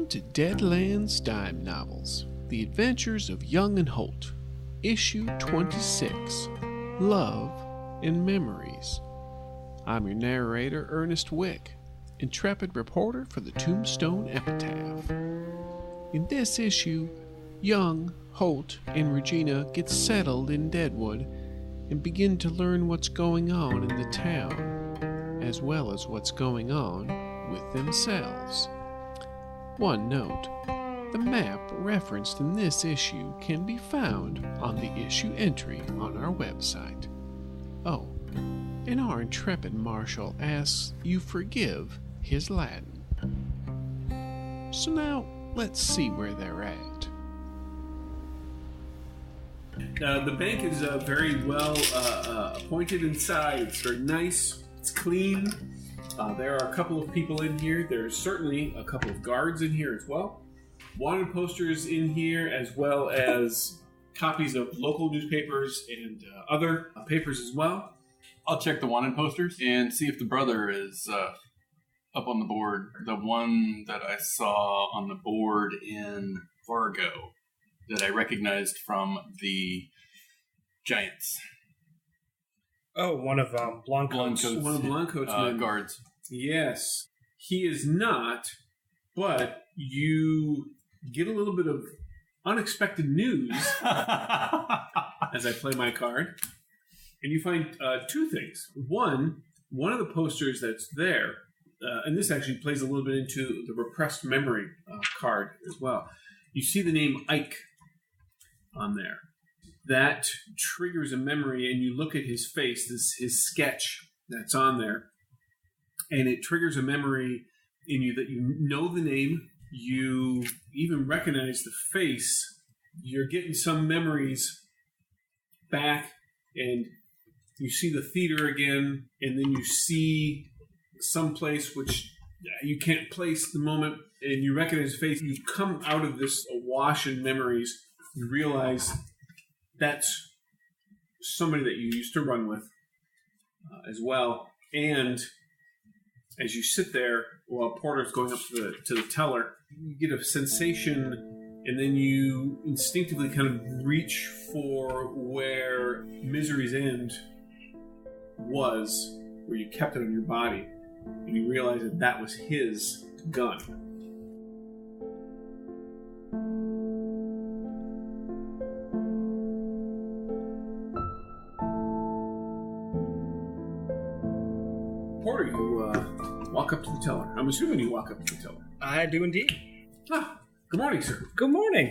to Deadlands Dime Novels, The Adventures of Young and Holt, Issue 26, Love and Memories. I'm your narrator, Ernest Wick, intrepid reporter for the Tombstone Epitaph. In this issue, Young, Holt, and Regina get settled in Deadwood and begin to learn what's going on in the town, as well as what's going on with themselves. One note, the map referenced in this issue can be found on the issue entry on our website. Oh, and our intrepid marshal asks you forgive his Latin. So now, let's see where they're at. The bank is very well appointed inside. It's very nice. It's clean. There are a couple of people in here. There's certainly a couple of guards in here as well. Wanted posters in here, as well as copies of local newspapers and other papers as well. I'll check the wanted posters and see if the brother is up on the board. The one that I saw on the board in Fargo that I recognized from the Giants. Oh, one of Blanco's. One of Blanco's men. Guards. Yes. He is not, but you get a little bit of unexpected news as I play my card. And you find two things. One of the posters that's there, and this actually plays a little bit into the repressed memory card as well. You see the name Ike on there. That triggers a memory, and you look at his face, his sketch that's on there, and it triggers a memory in you that you know the name, you even recognize the face. You're getting some memories back, and you see the theater again, and then you see someplace which you can't place at the moment, and you recognize his face. You come out of this awash in memories and realize that's somebody that you used to run with as well. And as you sit there while Porter's going up to the teller, you get a sensation, and then you instinctively kind of reach for where Misery's End was, where you kept it on your body, and you realize that was his gun. Porter, you walk up to the teller. I'm assuming you walk up to the teller. I do indeed. Ah, good morning, sir. Good morning.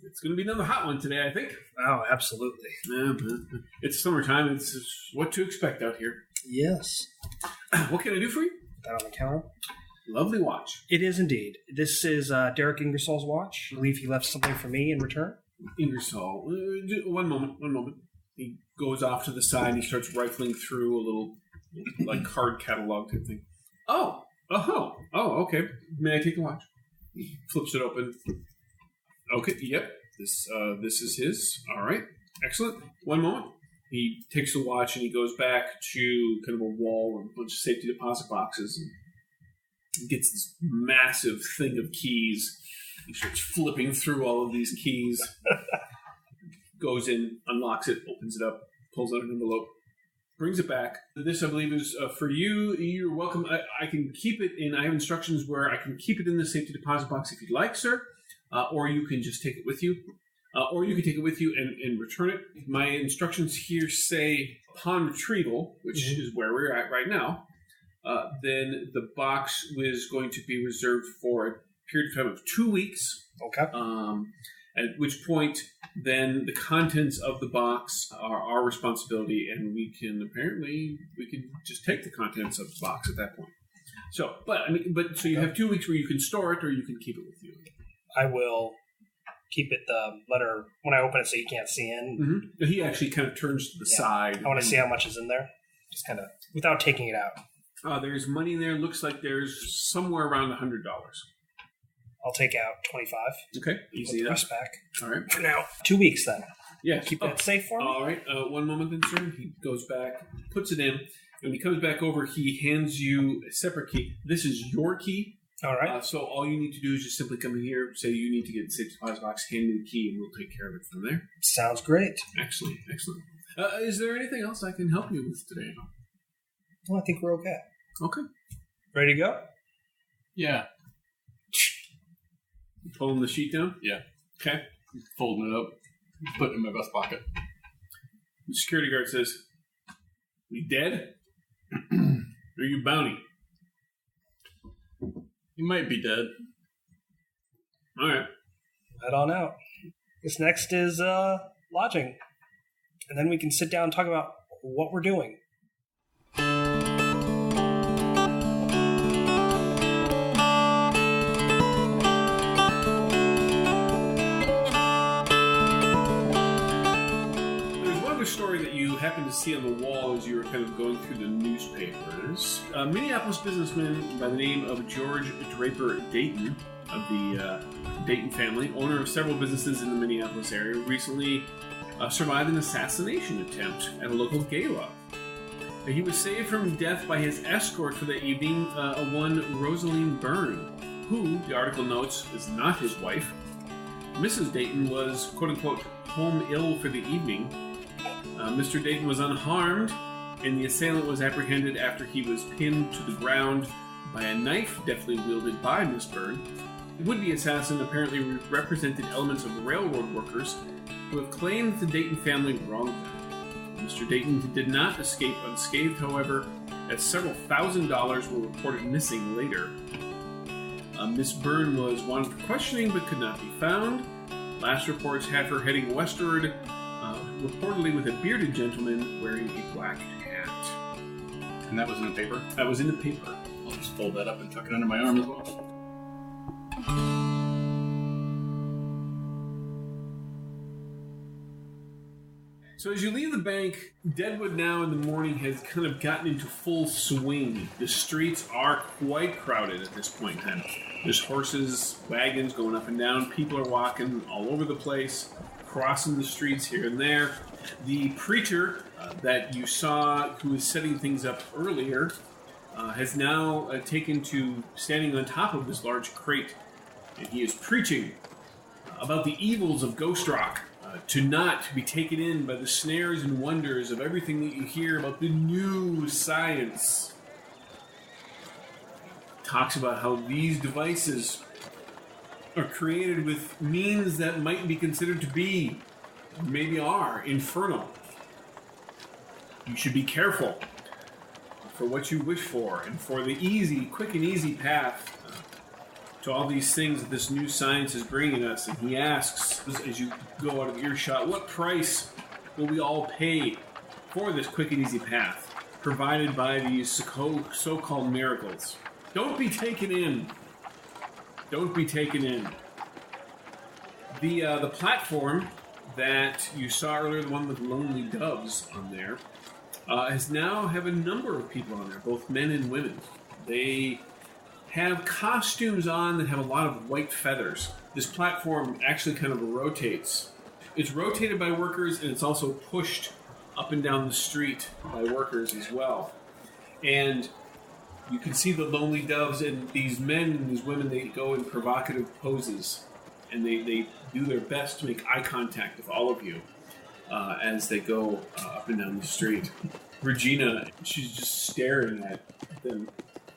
It's going to be another hot one today, I think. Oh, absolutely. It's summertime. It's what to expect out here. Yes. What can I do for you? That on the counter. Lovely watch. It is indeed. This is Derek Ingersoll's watch. I believe he left something for me in return. Ingersoll. One moment. He goes off to the side and he starts rifling through a little like card catalog type thing. Oh, okay. May I take the watch? He flips it open. Okay, yep. This is his. All right. Excellent. One moment. He takes the watch and he goes back to kind of a wall with a bunch of safety deposit boxes and gets this massive thing of keys. He starts flipping through all of these keys. Goes in, unlocks it, opens it up, pulls out an envelope, brings it back. This, I believe, is for you. You're welcome. I can keep it in. I have instructions where I can keep it in the safety deposit box if you'd like, sir. Or you can just take it with you. Or you can take it with you and return it. My instructions here say upon retrieval, which is where we're at right now, then the box was going to be reserved for a period of time of 2 weeks. Okay. At which point, then the contents of the box are our responsibility, and we can just take the contents of the box at that point. So, but you have 2 weeks where you can store it, or you can keep it with you. I will keep it the letter when I open it so you can't see in. Mm-hmm. He actually kind of turns to the side. I want to see how much is in there, just kind of without taking it out. There's money in there. Looks like there's somewhere around $100. I'll take out 25. Okay, easy enough. Rest back. All right. For now, 2 weeks then. Yeah. Keep that safe for me. All right. One moment then, sir. He goes back, puts it in. When he comes back over, he hands you a separate key. This is your key. All right. So all you need to do is just simply come in here, say you need to get the safety deposit box, hand me the key, and we'll take care of it from there. Sounds great. Excellent. Is there anything else I can help you with today? Well, I think we're okay. Okay. Ready to go? Yeah. Pulling the sheet down? Yeah. Okay. Folding it up, putting it in my vest pocket. The security guard says, "You dead? Or you bounty?" He might be dead. All right. Head on out. This next is lodging. And then we can sit down and talk about what we're doing. Story that you happened to see on the wall as you were kind of going through the newspapers. A Minneapolis businessman by the name of George Draper Dayton of the Dayton family, owner of several businesses in the Minneapolis area, recently survived an assassination attempt at a local gala. He was saved from death by his escort for the evening, one Rosaline Byrne, who, the article notes, is not his wife. Mrs. Dayton was, quote-unquote, home ill for the evening. Mr. Dayton was unharmed, and the assailant was apprehended after he was pinned to the ground by a knife deftly wielded by Miss Byrne. The would-be assassin apparently represented elements of railroad workers who have claimed that the Dayton family wronged them. Mr. Dayton did not escape unscathed, however, as several $1,000s were reported missing later. Miss Byrne was wanted for questioning but could not be found. Last reports had her heading westward, reportedly with a bearded gentleman wearing a black hat. And that was in the paper? That was in the paper. I'll just fold that up and tuck it under my arm as well. So as you leave the bank, Deadwood now in the morning has kind of gotten into full swing. The streets are quite crowded at this point in time. There's horses, wagons going up and down. People are walking all over the place, crossing the streets here and there. The preacher that you saw who was setting things up earlier has now taken to standing on top of this large crate. And he is preaching about the evils of ghost rock. To not be taken in by the snares and wonders of everything that you hear about the new science. Talks about how these devices are created with means that might be considered to be, maybe are, infernal. You should be careful for what you wish for and for the easy, quick and easy path to all these things that this new science is bringing us. And he asks, as you go out of earshot, what price will we all pay for this quick and easy path provided by these so-called miracles? Don't be taken in. Don't be taken in. The platform that you saw earlier, the one with lonely doves on there, has now have a number of people on there, both men and women. They have costumes on that have a lot of white feathers. This platform actually kind of rotates. It's rotated by workers, and it's also pushed up and down the street by workers as well. And you can see the lonely doves, and these men and these women, they go in provocative poses, and they do their best to make eye contact with all of you as they go up and down the street. Regina, she's just staring at them.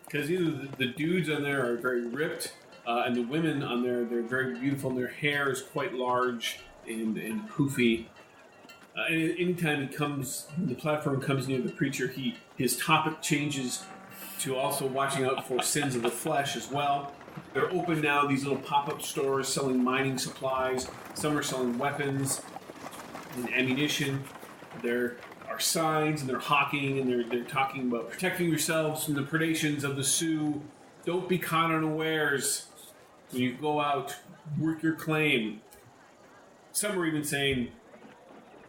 Because either the dudes on there are very ripped, and the women on there, they're very beautiful, and their hair is quite large and poofy. And anytime the platform comes near the preacher, his topic changes to also watching out for sins of the flesh as well. They're open now, these little pop-up stores selling mining supplies. Some are selling weapons and ammunition. There are signs, and they're hawking, and they're talking about protecting yourselves from the predations of the Sioux. Don't be caught unawares when you go out. Work your claim. Some are even saying,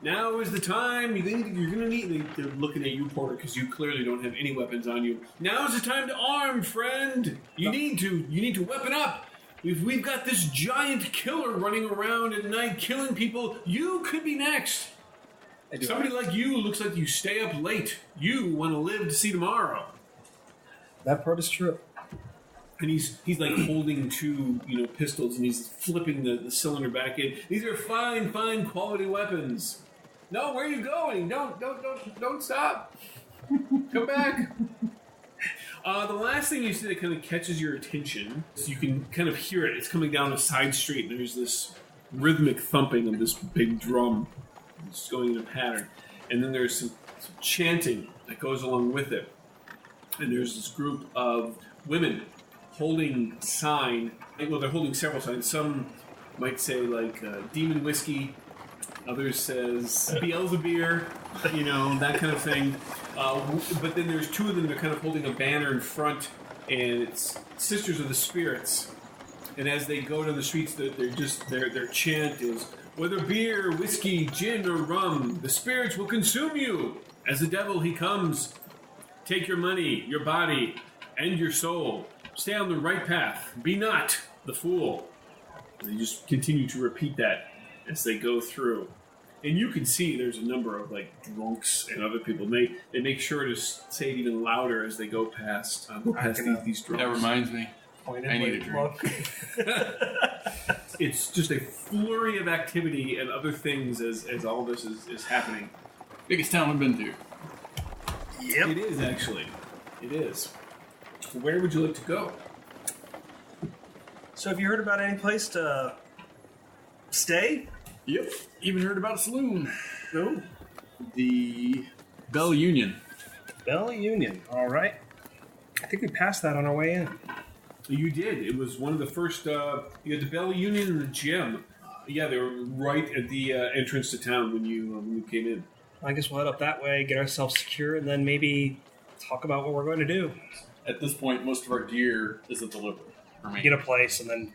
now is the time. You're going to need. They're looking at you, Porter, because you clearly don't have any weapons on you. Now is the time to arm, friend. You need to weapon up. We've got this giant killer running around at night, killing people. You could be next. Somebody like you looks like you stay up late. You want to live to see tomorrow. That part is true. And he's like holding two, pistols, and he's flipping the cylinder back in. These are fine quality weapons. No, where are you going? Don't stop. Come back. The last thing you see that kind of catches your attention, so you can kind of hear it. It's coming down a side street, and there's this rhythmic thumping of this big drum. It's going in a pattern. And then there's some chanting that goes along with it. And there's this group of women holding a sign. Well, they're holding several signs. Some might say, like, Demon Whiskey. Others says Beelzebub, that kind of thing. But then there's two of them that are kind of holding a banner in front, and it's Sisters of the Spirits. And as they go down the streets, their chant is, whether beer, whiskey, gin, or rum, the spirits will consume you. As the devil he comes, take your money, your body, and your soul. Stay on the right path. Be not the fool. And they just continue to repeat that as they go through. And you can see there's a number of drunks and other people. And they make sure to say it even louder as they go past these drunks. That reminds me. I need a drink. It's just a flurry of activity and other things as all this is happening. Biggest town we've been to. Yep. It is, actually. It is. Where would you like to go? So have you heard about any place to stay? Yep. Even heard about a saloon. No. The Bell Union. Bell Union. All right. I think we passed that on our way in. You did. It was one of the first. You had the Bell Union and the gym. Yeah, they were right at the entrance to town when you came in. I guess we'll head up that way, get ourselves secure, and then maybe talk about what we're going to do. At this point, most of our gear is a delivery for me. Get a place and then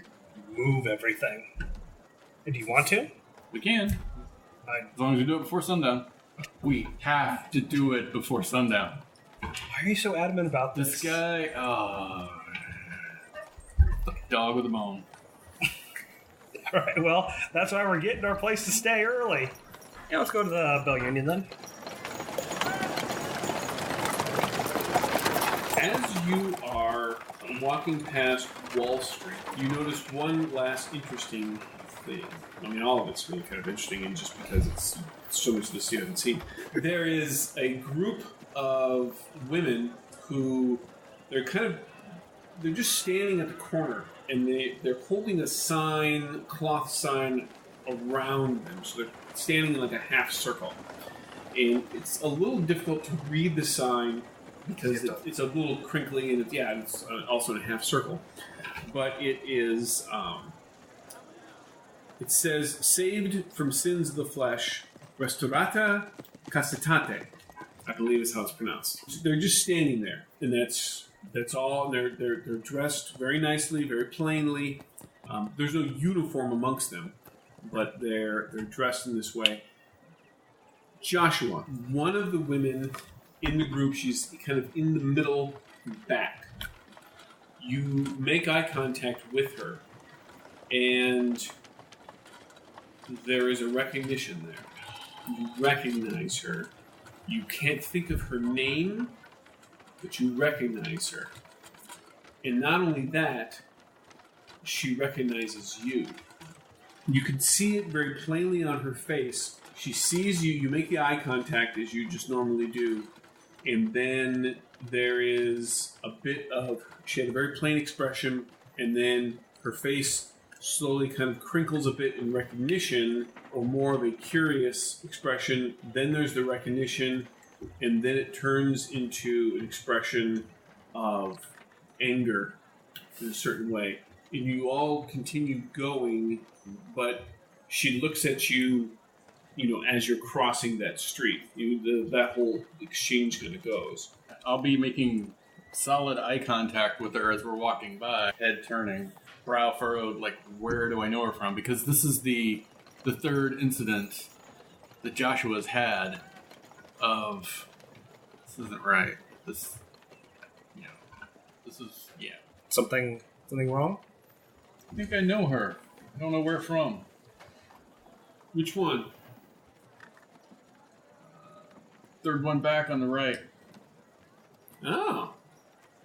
move everything. And do you want to? We can. As long as we do it before sundown. We have to do it before sundown. Why are you so adamant about this? This guy, dog with a bone. All right, well, that's why we're getting our place to stay early. Yeah, let's go to the Bell Union then. As you are walking past Wall Street, you notice one last interesting thing. I mean, all of it's really kind of interesting, and just because it's so much of this you haven't seen. There is a group of women who they're just standing at the corner, and they're holding a sign, cloth sign around them. So they're standing in like a half circle. And it's a little difficult to read the sign because it's a little crinkly, and it's also in a half circle. But it is, it says, saved from sins of the flesh, restaurata castitate, I believe is how it's pronounced. They're just standing there, and that's all. They're dressed very nicely, very plainly. There's no uniform amongst them, but they're dressed in this way. Joshua, one of the women in the group, she's kind of in the middle back. You make eye contact with her, and there is a recognition there. You recognize her. You can't think of her name, but you recognize her. And not only that, she recognizes you. You can see it very plainly on her face. She sees you, you make the eye contact as you just normally do, and then there is a bit of, she had a very plain expression, and then her face slowly kind of crinkles a bit in recognition, or more of a curious expression. Then there's the recognition, and then it turns into an expression of anger in a certain way. And you all continue going, but she looks at you, as you're crossing that street. That whole exchange kind of goes. I'll be making solid eye contact with her as we're walking by, head turning, brow furrowed, like, where do I know her from? Because this is the third incident that Joshua's had of, this isn't right. This is. Something wrong? I think I know her. I don't know where from. Which one? Third one back on the right. Oh.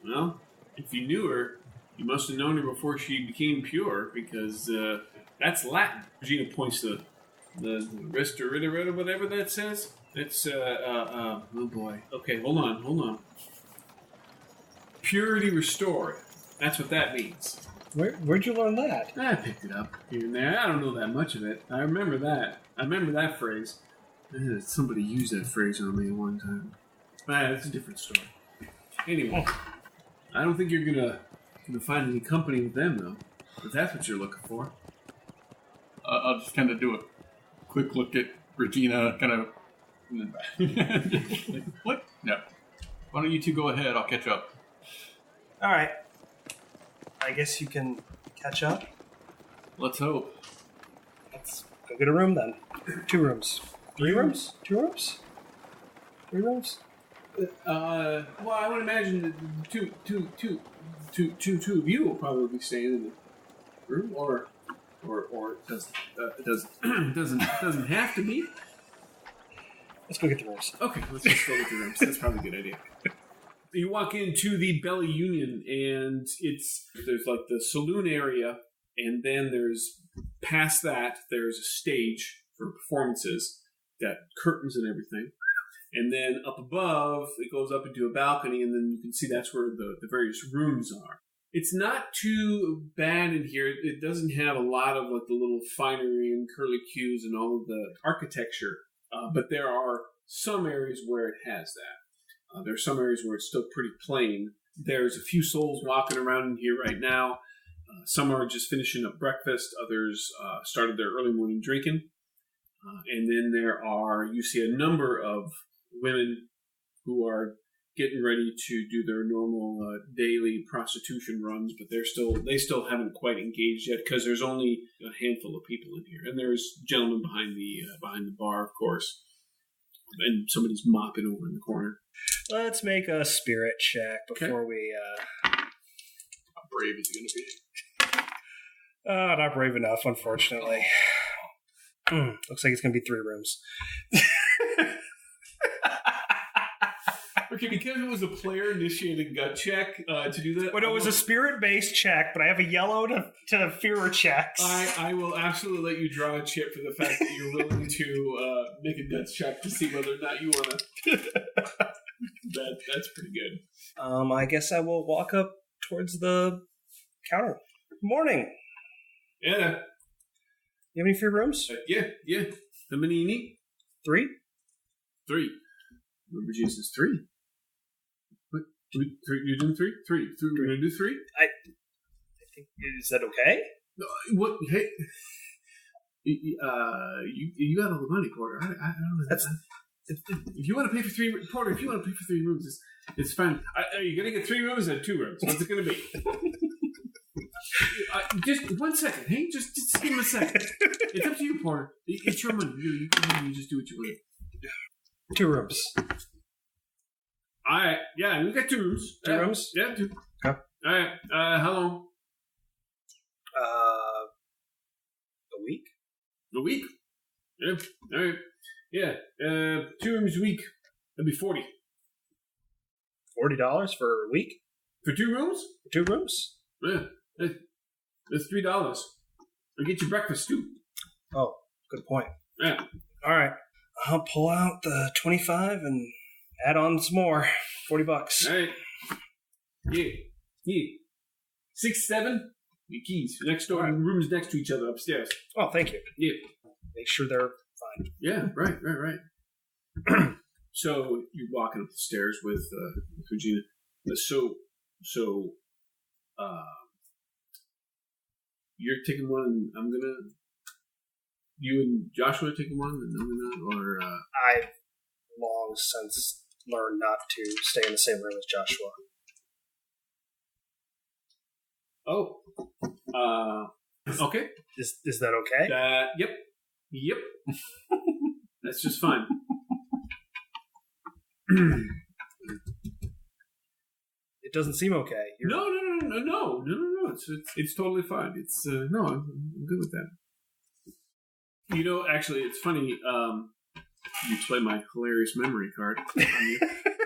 Well, if you knew her, You must have known her before she became pure, because that's Latin. Regina points to the Ristorita, whatever that says. It's, oh boy. Okay, hold on. Purity restored. That's what that means. Where'd you learn that? I picked it up here and there. I don't know that much of it. I remember that phrase. Somebody used that phrase on me one time. That's a different story. Anyway, I don't think you're gonna find any company with them, though. If that's what you're looking for. I'll just kind of do a quick look at Regina, kind of. Like, what? No. Why don't you two go ahead? I'll catch up. All right. I guess you can catch up. Let's hope. Let's go get a room then. 2 rooms. 3 rooms? 2 rooms? 3 rooms? Well, I would imagine that two of you will probably be staying in the room, or it doesn't have to be. Let's go get the rooms. Okay, let's just go get the rooms. That's probably a good idea. You walk into the Belly Union, and there's like the saloon area, and then past that there's a stage for performances, got curtains and everything. And then up above, it goes up into a balcony, and then you can see that's where the various rooms are. It's not too bad in here. It doesn't have a lot of like the little finery and curlicues and all of the architecture, but there are some areas where it has that. There are some areas where it's still pretty plain. There's a few souls walking around in here right now. Some are just finishing up breakfast. Others started their early morning drinking. And then you see a number of women who are getting ready to do their normal daily prostitution runs, but they still haven't quite engaged yet because there's only a handful of people in here. And there's gentlemen behind the bar, of course. And somebody's mopping over in the corner. Let's make a spirit check before we... How brave is he going to be? Not brave enough, unfortunately. Looks like it's going to be 3 rooms. Okay, because it was a player-initiated gut check to do that... Well, it was a spirit-based check, but I have a yellow to fearer checks. I will absolutely let you draw a chip for the fact that you're willing to make a guts check to see whether or not you want to... That's pretty good. I guess I will walk up towards the counter. Morning. Yeah. You have any free rooms? Yeah. How many you need? 3? 3. Remember Jesus 3. What? 3? You're doing 3? 3. We're going to do 3? I think, is that okay? No, what? Hey. You got all the money, Porter. I don't know. If you want to pay for 3, Porter, if you want to pay for 3 rooms, it's fine. Are you going to get 3 rooms or 2 rooms? What's it going to be? Just 1 second. Hey, just give him a second. It's up to you, Porter. It's your money. You just do what you want. 2 rooms. All right. Yeah, we got 2 rooms. 2 rooms? Yeah, 2. Okay. All right. How long? A week? A week? Yeah. All right. Yeah. 2 rooms a week. That'd be 40. $40 for a week? For 2 rooms? 2 rooms? Yeah. That's $3. I'll get you breakfast, too. Oh, good point. Yeah. All right. I'll pull out the 25 and add on some more. $40. All right. Yeah. 6, 7. Your keys. Next door. Right. Rooms next to each other upstairs. Oh, thank you. Yeah. Make sure they're fine. Yeah, right. So you're walking up the stairs with Regina. So you're taking one, and I'm gonna. You and Joshua are taking one, and I'm gonna, or I've long since learned not to stay in the same room as Joshua. Oh. Okay. Is that okay? Yep. That's just fine. It doesn't seem okay. No. It's totally fine. It's no, I'm good with that. You know, actually, it's funny. You play my hilarious memory card.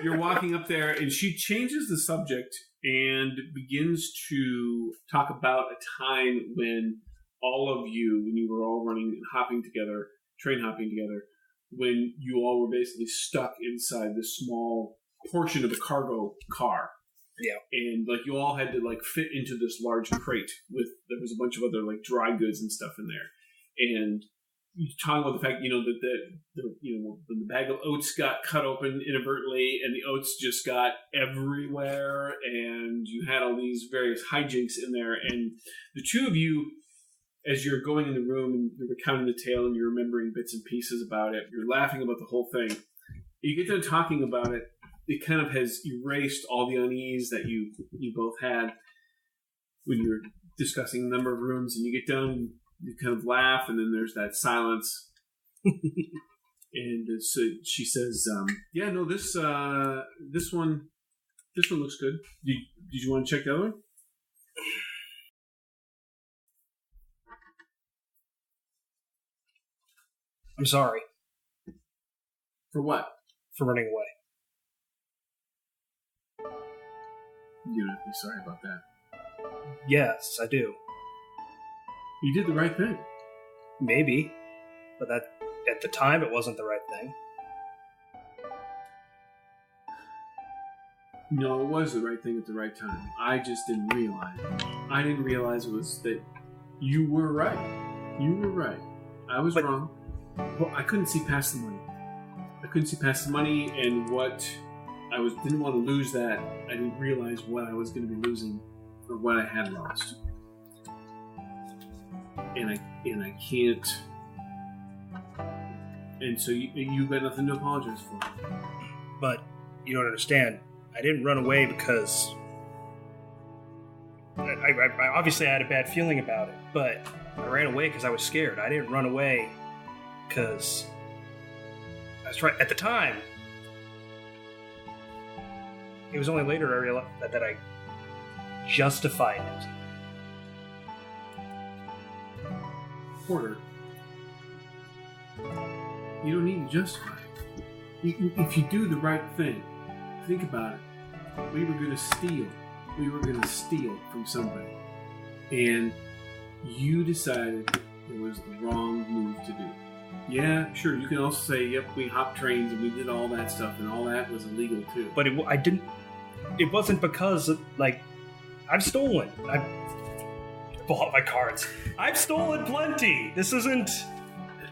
You're walking up there, and she changes the subject and begins to talk about a time when all of you, when you were all running and hopping together, train hopping together, when you all were basically stuck inside this small portion of a cargo car. Yeah. And like you all had to like fit into this large crate there was a bunch of other like dry goods and stuff in there. And you talk about the fact, that when the bag of oats got cut open inadvertently and the oats just got everywhere and you had all these various hijinks in there. And the two of you, as you're going in the room and you're recounting the tale and you're remembering bits and pieces about it, you're laughing about the whole thing. You get done talking about it, it kind of has erased all the unease that you both had when you were discussing the number of rooms, and you get done and you kind of laugh, and then there's that silence. And so she says, "Yeah, no, this one looks good. Did you want to check the other one?" I'm sorry. For what? For running away. You don't have to be sorry about that. Yes, I do. You did the right thing. Maybe. But that at the time, it wasn't the right thing. No, it was the right thing at the right time. I just didn't realize it. I didn't realize it was that you were right. You were right. I was wrong. Well, I couldn't see past the money. And what didn't want to lose that. I didn't realize what I was going to be losing or what I had lost. And I can't. And so you've got nothing to apologize for. But you don't understand. I didn't run away because I obviously had a bad feeling about it, but I ran away because I was scared. I didn't run away because that's right. At the time, it was only later I realized that I justified it. Porter, you don't need to justify it. If you do the right thing, think about it. We were going to steal. From somebody. And you decided it was the wrong move to do. Yeah, sure, you can also say, yep, we hopped trains and we did all that stuff, and all that was illegal too. But it wasn't because, I've stolen. I've pull out my cards. I've stolen plenty. This isn't...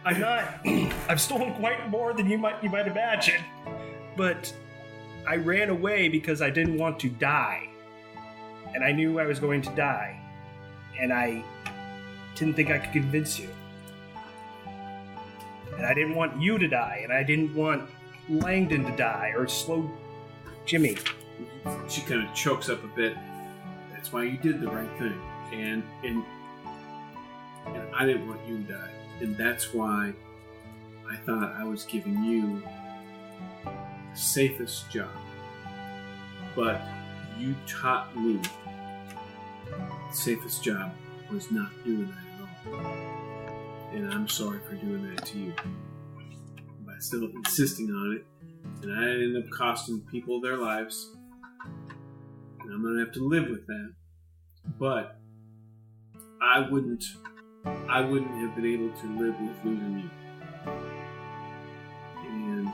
I've stolen quite more than you might imagine. But I ran away because I didn't want to die. And I knew I was going to die. And I didn't think I could convince you. And I didn't want you to die. And I didn't want Langdon to die or slow Jimmy. She kind of chokes up a bit. That's why you did the right thing. And I didn't want you to die. And that's why I thought I was giving you the safest job. But you taught me the safest job was not doing that at all. And I'm sorry for doing that to you. By still insisting on it. And I ended up costing people their lives. And I'm going to have to live with that. But I wouldn't have been able to live with losing you. And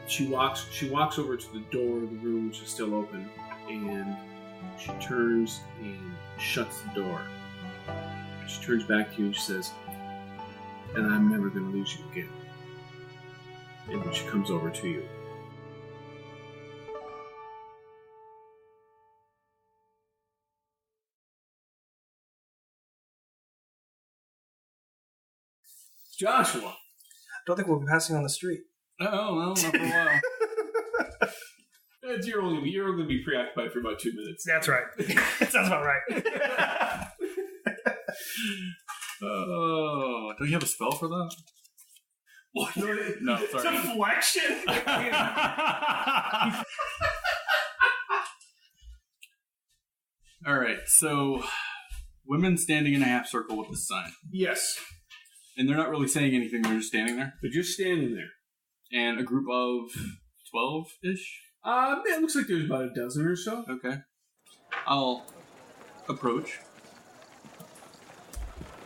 she walks over to the door of the room, which is still open, and she turns and shuts the door. She turns back to you and she says, "And I'm never going to lose you again." And then she comes over to you. Joshua. I don't think we'll be passing on the street. Oh, well, not for a while. You're only going to be preoccupied for about 2 minutes. That's right. That sounds about right. Oh, don't you have a spell for that? What? No, sorry. Deflection? All right, so women standing in a half circle with the sign. Yes. And they're not really saying anything, they're just standing there? They're just standing there. And a group of 12-ish? It looks like there's about a dozen or so. Okay. I'll approach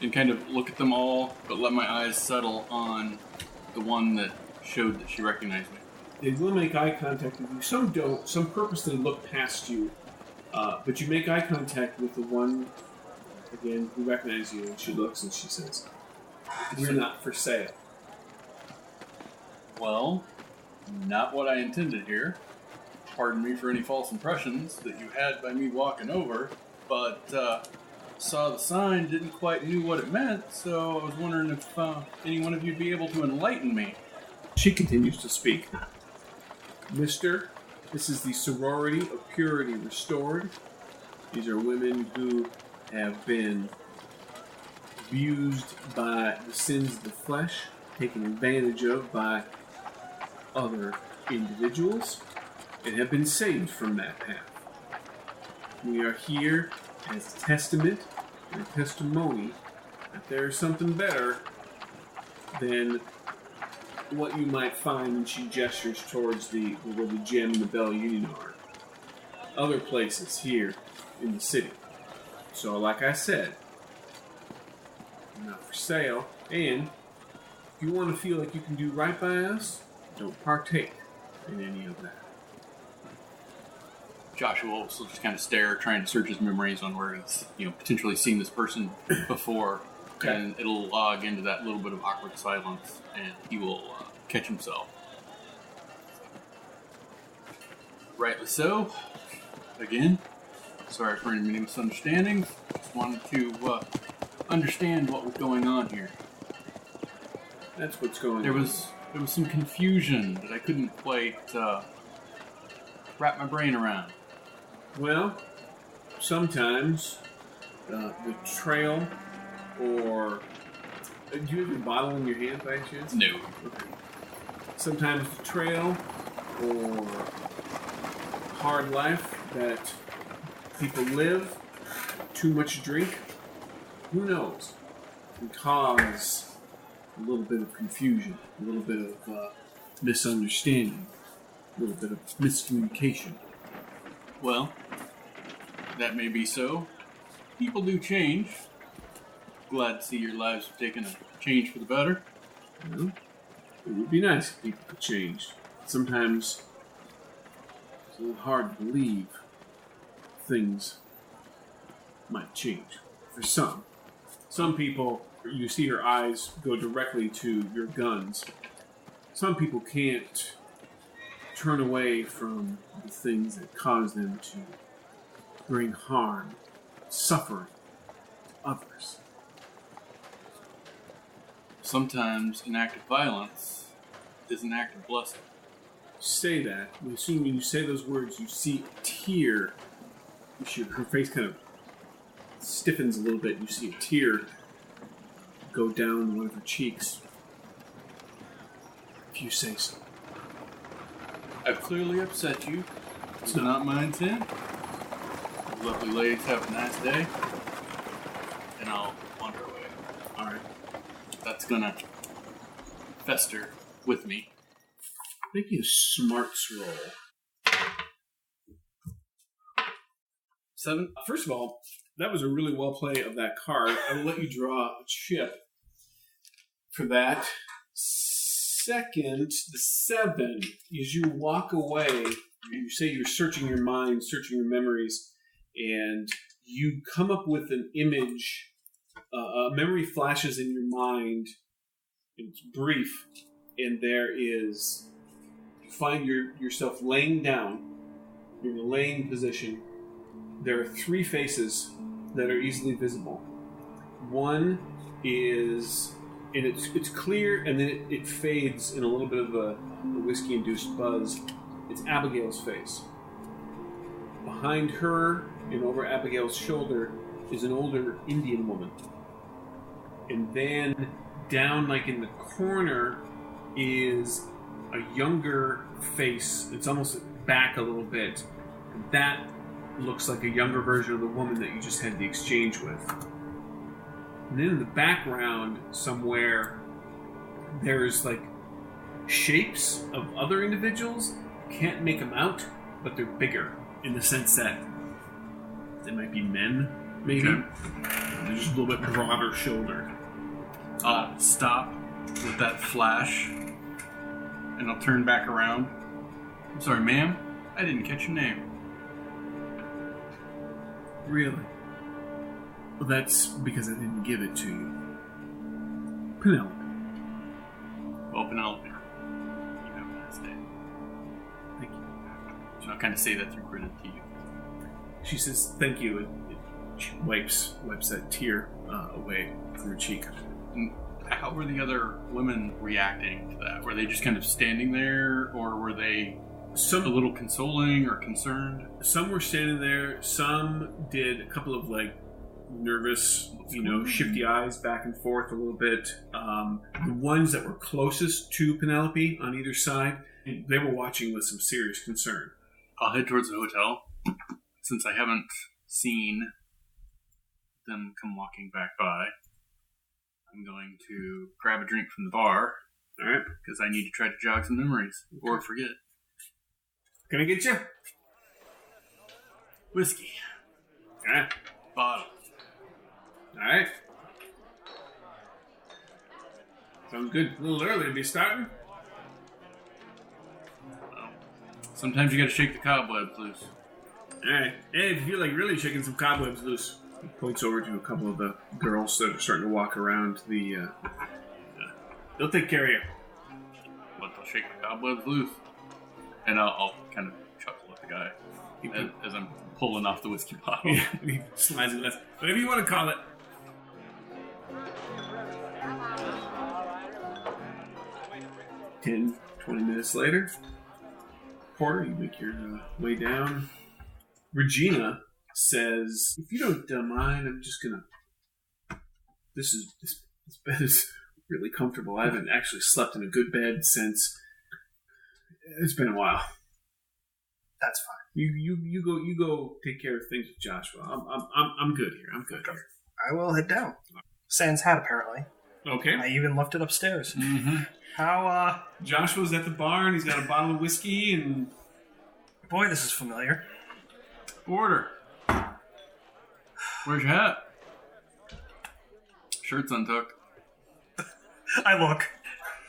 and kind of look at them all, but let my eyes settle on the one that showed that she recognized me. They will make eye contact with you. Some don't. Some purposely look past you. But you make eye contact with the one, again, who recognizes you, and she looks and she says, "We're not for sale." Well, not what I intended here. Pardon me for any false impressions that you had by me walking over, but saw the sign, didn't quite knew what it meant, so I was wondering if any one of you'd be able to enlighten me. She continues to speak. "Mister, this is the sorority of purity restored. These are women who have been abused by the sins of the flesh, taken advantage of by other individuals, and have been saved from that path. We are here as a testament and a testimony that there is something better than what you might find," and she gestures towards where the gem and the Bell Union are. "Other places here in the city. So, like I said, not for sale. And if you want to feel like you can do right by us, don't partake in any of that." Joshua will also just kind of stare, trying to search his memories on where he's, potentially seen this person before. Okay. And it'll log into that little bit of awkward silence, and he will catch himself. Rightly so. Again, sorry for any misunderstandings. Just wanted to understand what was going on here. That's what's going on. There was some confusion that I couldn't quite wrap my brain around. Well, sometimes the trail, or do you have your bottle in your hand by chance? No. Okay. Sometimes the trail or hard life that people live, too much drink, who knows, can cause a little bit of confusion, a little bit of misunderstanding, a little bit of miscommunication. Well, that may be so. People do change. Glad to see your lives have taken a change for the better. Well, it would be nice if people could change. Sometimes it's a little hard to believe things might change. For some. Some people, you see her eyes go directly to your guns. Some people can't turn away from the things that cause them to bring harm, suffering to others. Sometimes an act of violence is an act of blessing. Say that. We assume when you say those words, you see a tear. Her face kind of stiffens a little bit. You see a tear go down one of her cheeks. If you say so. I've clearly upset you. It's not my intent. Lovely ladies, have a nice day. And I'll wander away. Alright. That's gonna fester with me. Make me a smarts roll. 7. First of all, that was a really well play of that card. I will let you draw a chip for that. Second, the 7, as you walk away, you say you're searching your mind, searching your memories, and you come up with an image. A memory flashes in your mind. It's brief, and there is, you find yourself laying down. You're in a laying position. There are 3 faces that are easily visible. One is, and it's clear, and then it fades in a little bit of a whiskey-induced buzz. It's Abigail's face. Behind her and over Abigail's shoulder is an older Indian woman. And then down, like in the corner, is a younger face. It's almost back a little bit. And that looks like a younger version of the woman that you just had the exchange with. And then in the background, somewhere, there's like shapes of other individuals. Can't make them out, but they're bigger in the sense that they might be men, maybe. Okay. They're just a little bit broader shouldered. I'll stop with that flash, and I'll turn back around. I'm sorry, ma'am. I didn't catch your name. Really? Well, that's because I didn't give it to you. Penelope. Well, Penelope, you have a nice day. Thank you. So I'll kind of say that through gritted teeth. She says, thank you, and she wipes that tear away from her cheek. And how were the other women reacting to that? Were they just kind of standing there, or were they a little consoling or concerned? Some were standing there. Some did a couple of like nervous, shifty eyes back and forth a little bit. The ones that were closest to Penelope on either side, they were watching with some serious concern. I'll head towards the hotel. Since I haven't seen them come walking back by, I'm going to grab a drink from the bar. All right. Because I need to try to jog some memories. Or forget. Can I get you? Whiskey. All right. Bottle. All right. Sounds good. A little early to be starting. Well, sometimes you gotta shake the cobwebs loose. All right. Hey, if you feel like really shaking some cobwebs loose, he points over to a couple of the girls that are starting to walk around the... they'll take care of you. But they'll shake the cobwebs loose. And I'll kind of chuckle at the guy as I'm pulling off the whiskey bottle. Yeah, he slides it left. Whatever you want to call it. Ten, 20 minutes later, Porter, you make your way down. Regina says, if you don't mind, I'm just gonna... This bed is really comfortable. I haven't actually slept in a good bed since... It's been a while. That's fine. You go take care of things with Joshua. I'm good here. I'm good here. I will head down. Sans hat, apparently. Okay. I even left it upstairs. Mm-hmm. How, Joshua's at the bar and he's got a bottle of whiskey and... Boy, this is familiar. Porter. Where's your hat? Shirt's untucked. I look.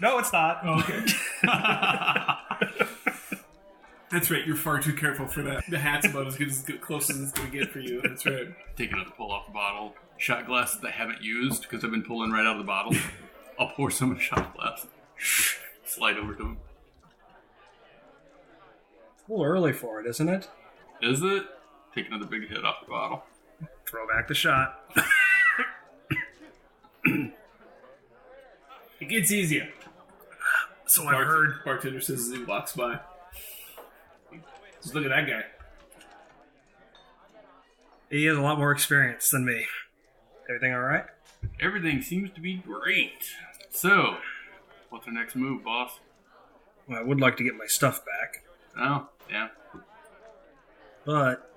No, it's not. Okay. That's right. You're far too careful for that. The hat's about as close as it's going to get for you. That's right. Take another pull off the bottle. Shot glasses that I haven't used because I've been pulling right out of the bottle. I'll pour some in a shot glass. Slide over to him. A little early for it, isn't it? Is it? Take another big hit off the bottle. Throw back the shot. It gets easier. So I've heard. Bartender says as he walks by. Just look at that guy. He has a lot more experience than me. Everything all right? Everything seems to be great. So, what's our next move, boss? Well, I would like to get my stuff back. Oh, yeah. But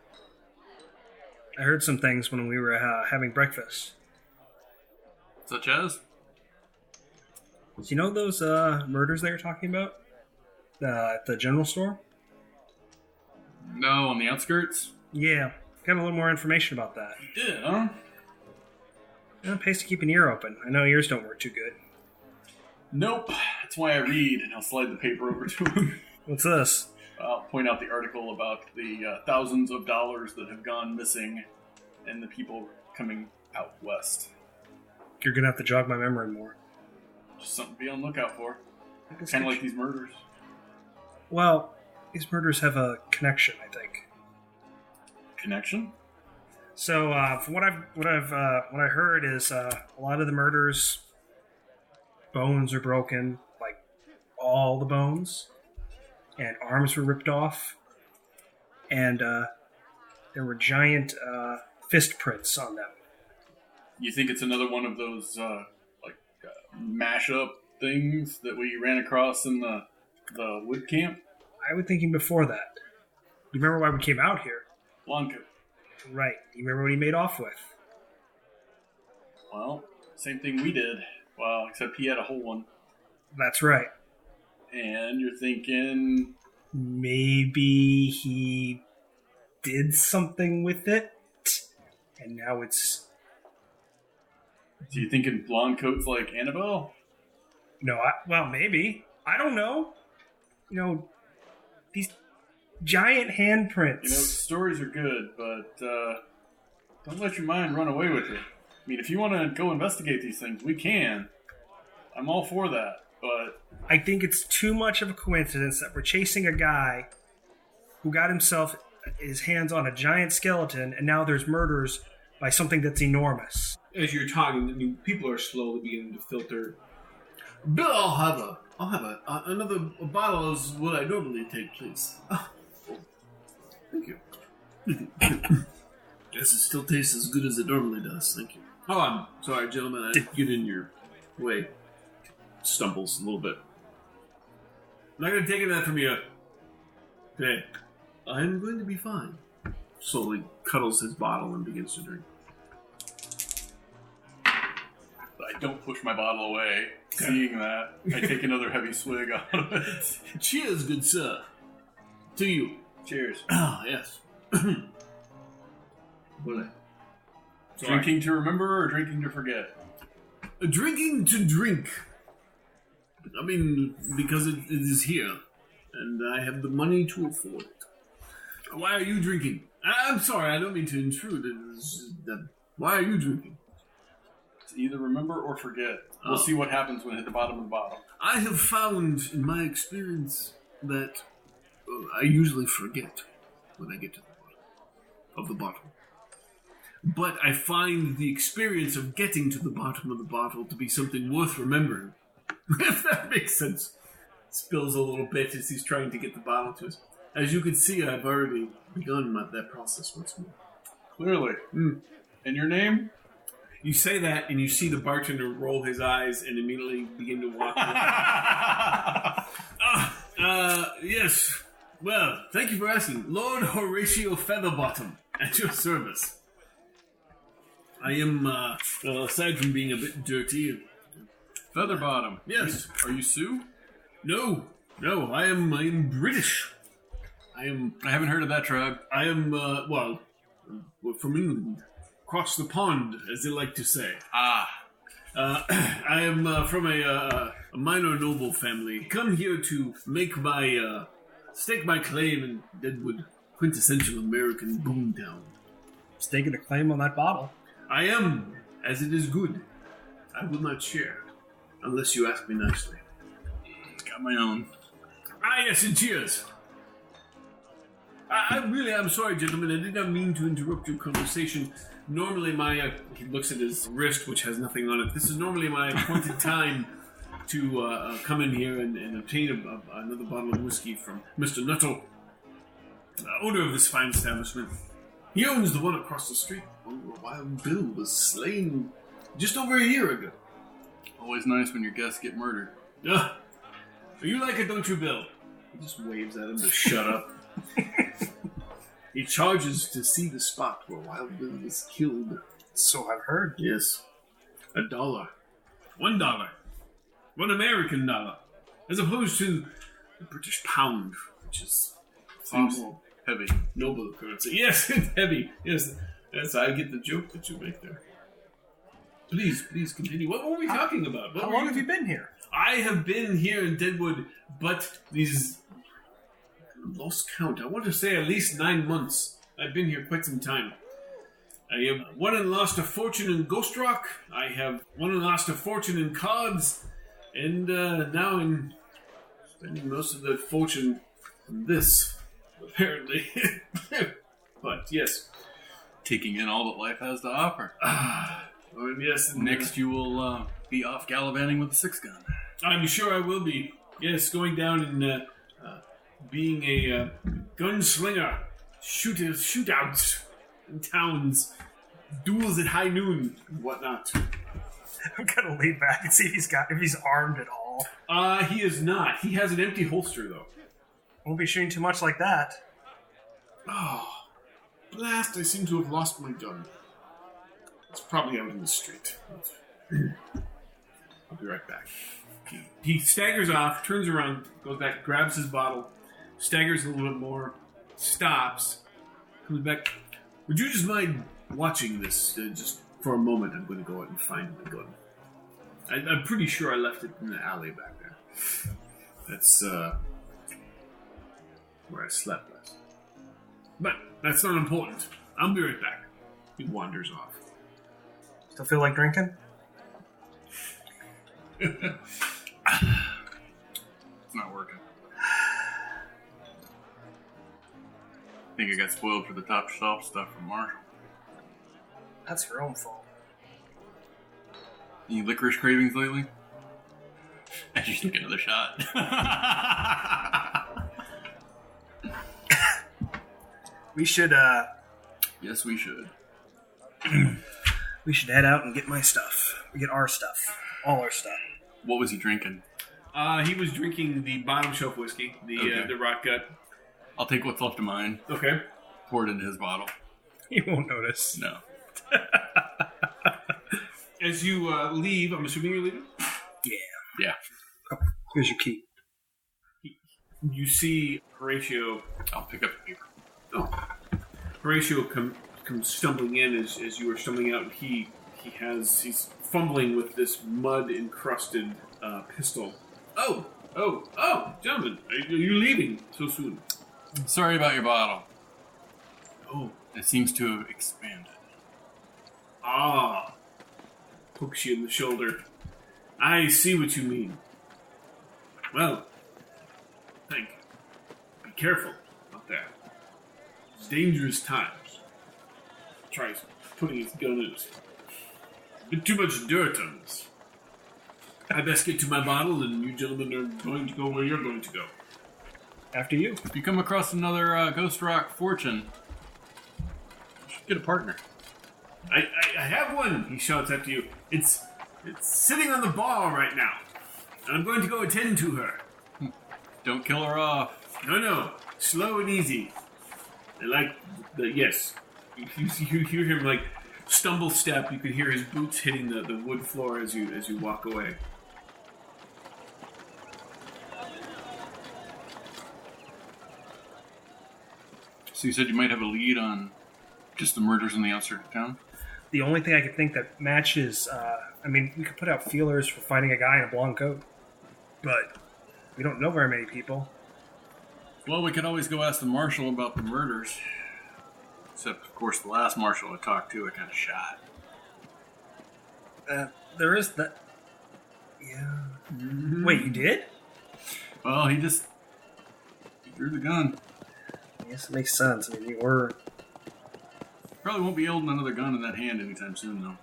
I heard some things when we were having breakfast. Such as? Do you know those murders they were talking about? At the general store? No, on the outskirts? Yeah. Got a little more information about that. Yeah. It pays to keep an ear open. I know ears don't work too good. Nope. That's why I read, and I'll slide the paper over to him. What's this? I'll point out the article about the thousands of dollars that have gone missing and the people coming out west. You're gonna have to jog my memory more. Just something to be on the lookout for. Kind of like these murders. Well, these murders have a connection, I think. Connection? So, from what I heard is a lot of the murders, bones are broken, like all the bones, and arms were ripped off, and there were giant fist prints on them. You think it's another one of those mash-up things that we ran across in the wood camp? I was thinking before that. You remember why we came out here? Blanco. Right. You remember what he made off with? Well, Same thing we did. Well, except he had a whole one. That's right. And you're thinking... Maybe he did something with it, and now it's... So you thinking blonde coats like Annabelle? No, well, maybe. I don't know. These giant handprints. Stories are good, but don't let your mind run away with you. I mean, if you want to go investigate these things, we can. I'm all for that, but... I think it's too much of a coincidence that we're chasing a guy who got his hands on a giant skeleton, and now there's murders by something that's enormous. As you're talking, people are slowly beginning to filter. Bill, I'll have another bottle is what I normally take, please. Oh, thank you. Guess it still tastes as good as it normally does. Thank you. Oh, I'm sorry, gentlemen. I get in your way. Stumbles a little bit. I'm not going to take that from you. Okay. I'm going to be fine. Slowly cuddles his bottle and begins to drink. I don't push my bottle away. Seeing that, I take another heavy swig out of it. Cheers, good sir. To you. Cheers. Ah, yes. Well, drinking to remember or drinking to forget? Drinking to drink. I mean, because it is here, and I have the money to afford it. Why are you drinking? I'm sorry, I don't mean to intrude. Why are you drinking? To either remember or forget. We'll see what happens when we hit the bottom of the bottle. I have found, in my experience, that I usually forget when I get to the bottom of the bottle. But I find the experience of getting to the bottom of the bottle to be something worth remembering. If that makes sense. Spills a little bit as he's trying to get the bottle to us. As you can see, I've already begun that process once more. Clearly. And your name? You say that, and you see the bartender roll his eyes and immediately begin to walk away. Yes. Well, thank you for asking. Lord Horatio Featherbottom, at your service. I am, aside from being a bit dirty... Featherbottom. Yes. Are you Sue? No, I am British. I haven't heard of that tribe. I am, we're from England. Across the pond, as they like to say. Ah. I am from a minor noble family. Come here to make stake my claim in Deadwood, quintessential American boomtown. Staking a claim on that bottle. I am, as it is good. I will not share, unless you ask me nicely. Got my own. Yes, and cheers. I really am sorry, gentlemen. I did not mean to interrupt your conversation. Normally he looks at his wrist, which has nothing on it. This is normally my appointed time to come in here and obtain another bottle of whiskey from Mr. Nuttall, owner of this fine establishment. He owns the one across the street where Wild Bill was slain just over a year ago. Always nice when your guests get murdered. You like it, don't you, Bill? He just waves at him to shut up. He charges to see the spot where Wild Bill was killed. So I've heard. Yes. $1. $1. $1 American dollar. As opposed to the British pound, which is seems heavy. Noble currency. Yes, it's heavy. Yes, I get the joke that you make there. Please continue. What were we talking about? How long have you been here? I have been here in Deadwood, but these... lost count. I want to say at least 9 months. I've been here quite some time. I have won and lost a fortune in Ghost Rock. I have won and lost a fortune in cards. And now I'm spending most of that fortune on this, apparently. But yes. Taking in all that life has to offer. Yes. Next you will be off gallivanting with the 6-gun. I'm sure I will be. Yes, going down and... being a gunslinger, shootouts in towns, duels at high noon, and whatnot. I'm gonna lean back and see if he's armed at all. He is not. He has an empty holster, though. Won't be shooting too much like that. Oh, blast! I seem to have lost my gun. It's probably out in the street. I'll be right back. He staggers off, turns around, goes back, grabs his bottle, staggers a little bit more, stops, comes back. Would you just mind watching this just for a moment? I'm going to go out and find my gun. I'm pretty sure I left it in the alley back there. That's where I slept last. But that's not important. I'll be right back. He wanders off. Still feel like drinking? It's not working. I think I got spoiled for the top shelf stuff from Marshall. That's your own fault. Any licorice cravings lately? I should take another shot. We should, Yes, we should. we should head out and get my stuff. We get our stuff. All our stuff. What was he drinking? He was drinking the bottom shelf whiskey, the rot gut. I'll take what's left of mine. Okay. Pour it into his bottle. He won't notice. No. As you leave, I'm assuming you're leaving? Yeah. Oh, here's your key. You see Horatio. I'll pick up the paper. Oh. Horatio comes stumbling in as you are stumbling out. He's fumbling with this mud-encrusted pistol. Oh, gentlemen, are you leaving so soon? Sorry about your bottle. Oh. It seems to have expanded. Ah. Pokes you in the shoulder. I see what you mean. Well, thank you. Be careful out there. It's dangerous times. Tries putting his gun in his... A bit too much dirt on this. I best get to my bottle, and you gentlemen are going to go where you're going to go. After you. If you come across another Ghost Rock fortune, you should get a partner. I have one, he shouts after you. It's sitting on the bar right now. And I'm going to go attend to her. Don't kill her off. No. Slow and easy. I like the yes. You hear him like stumble step. You can hear his boots hitting the wood floor as you walk away. So you said you might have a lead on just the murders in the outskirts of town? The only thing I could think that matches, we could put out feelers for finding a guy in a blonde coat. But we don't know very many people. Well, we could always go ask the marshal about the murders. Except, of course, the last marshal I talked to, I kind of shot. There is that... Yeah. Mm-hmm. Wait, you did? Well, he drew the gun. I guess it makes sense. I mean, you were... Probably won't be holding another gun in that hand anytime soon, though.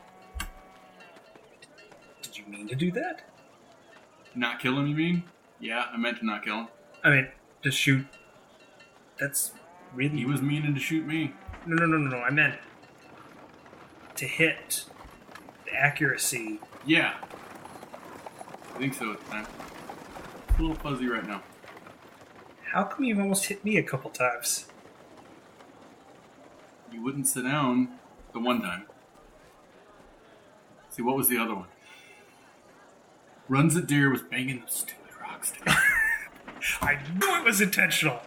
Did you mean to do that? Not kill him, you mean? Yeah, I meant to not kill him. I mean, to shoot... That's really... He was meaning to shoot me. No. I meant to hit the accuracy. Yeah. I think so at the time. It's a little fuzzy right now. How come you've almost hit me a couple times? You wouldn't sit down the one time. See, what was the other one? Runs a deer was banging those stupid rocks together. I knew it was intentional.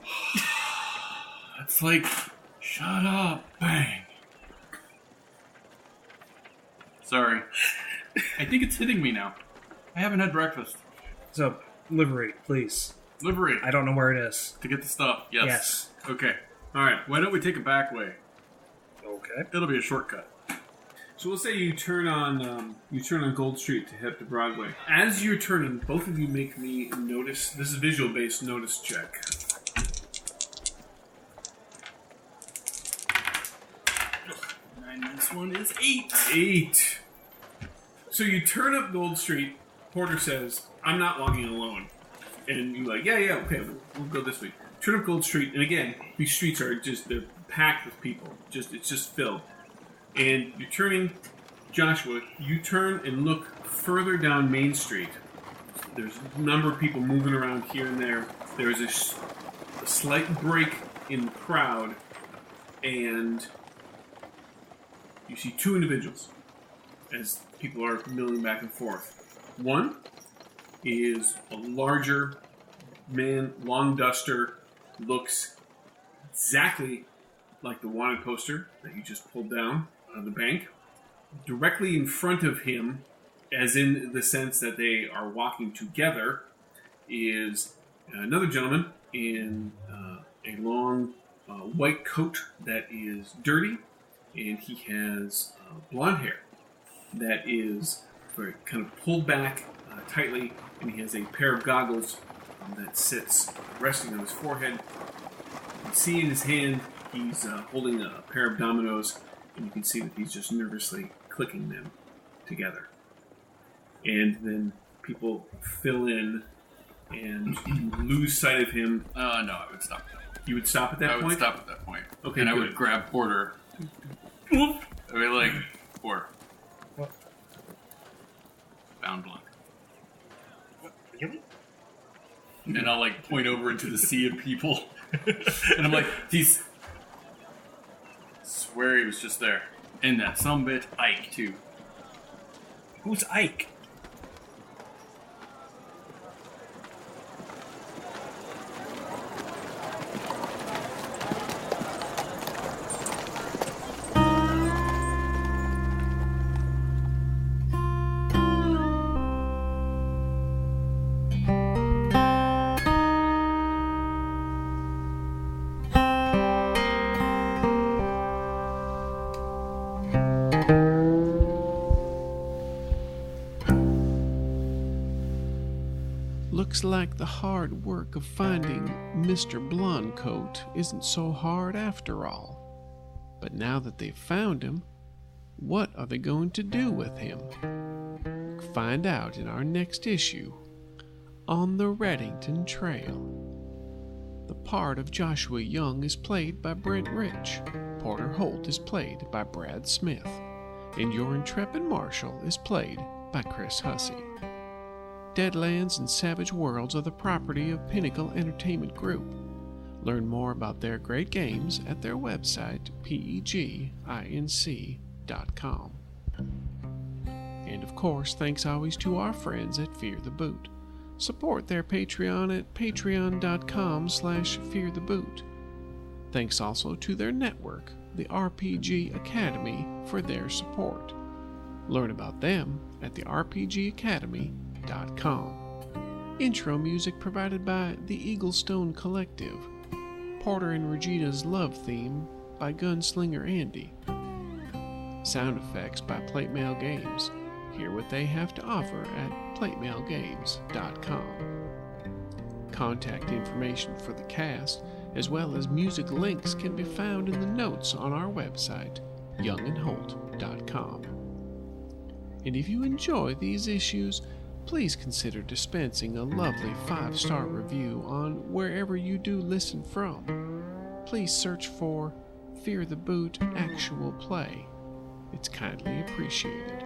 It's like, shut up, bang. Sorry. I think it's hitting me now. I haven't had breakfast. So, livery, please. Livery. I don't know where it is. To get the stuff. Yes. Okay. All right. Why don't we take a back way? Okay. It'll be a shortcut. So we'll say you turn on Gold Street to hit the Broadway. As you're turning, both of you make me notice. This is visual-based notice check. 9 minus 1 is 8. 8. So you turn up Gold Street. Porter says, "I'm not walking alone." And you're like, yeah, okay, we'll go this way. Turn up Gold Street, and again, these streets are they're packed with people. It's just filled. And you're turning, Joshua, you turn and look further down Main Street. There's a number of people moving around here and there. There's a slight break in the crowd, and you see two individuals. as people are milling back and forth. One is a larger man, long duster, looks exactly like the wanted poster that he just pulled down out of the bank. Directly in front of him, as in the sense that they are walking together, is another gentleman in a long white coat that is dirty, and he has blonde hair that is very kind of pulled back tightly, and he has a pair of goggles that sits resting on his forehead. You can see in his hand he's holding a pair of dominoes, and you can see that he's just nervously clicking them together. And then people fill in, and you lose sight of him. No, I would stop. You would stop at that point? I would stop at that point. Okay, and good. I would grab Porter. I mean, like, Porter. What? Bound blunt. Really? And I'll, like, point over into the sea of people. And I'm like, he's... swear he was just there. And that sumbitch Ike, too. Who's Ike? Looks like the hard work of finding Mr. Blondecoat isn't so hard after all. But now that they've found him, what are they going to do with him? Find out in our next issue, On the Reddington Trail. The part of Joshua Young is played by Brent Rich. Porter Holt is played by Brad Smith. And your intrepid Marshal is played by Chris Hussey. Deadlands and Savage Worlds are the property of Pinnacle Entertainment Group. Learn more about their great games at their website, peginc.com. And of course, thanks always to our friends at Fear the Boot. Support their Patreon at patreon.com/feartheboot. Thanks also to their network, the RPG Academy, for their support. Learn about them at therpgacademy.com. Intro music provided by the Eaglestone Collective. Porter and Regina's love theme by Gunslinger Andy. Sound effects by Plate Mail Games. Hear what they have to offer at platemailgames.com. Contact information for the cast, as well as music links, can be found in the notes on our website, youngandholt.com. And if you enjoy these issues, please consider dispensing a lovely 5-star review on wherever you do listen from. Please search for Fear the Boot Actual Play. It's kindly appreciated.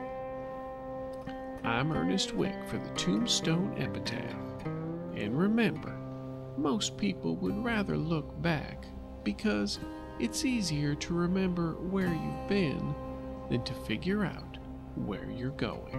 I'm Ernest Wick for the Tombstone Epitaph. And remember, most people would rather look back because it's easier to remember where you've been than to figure out where you're going.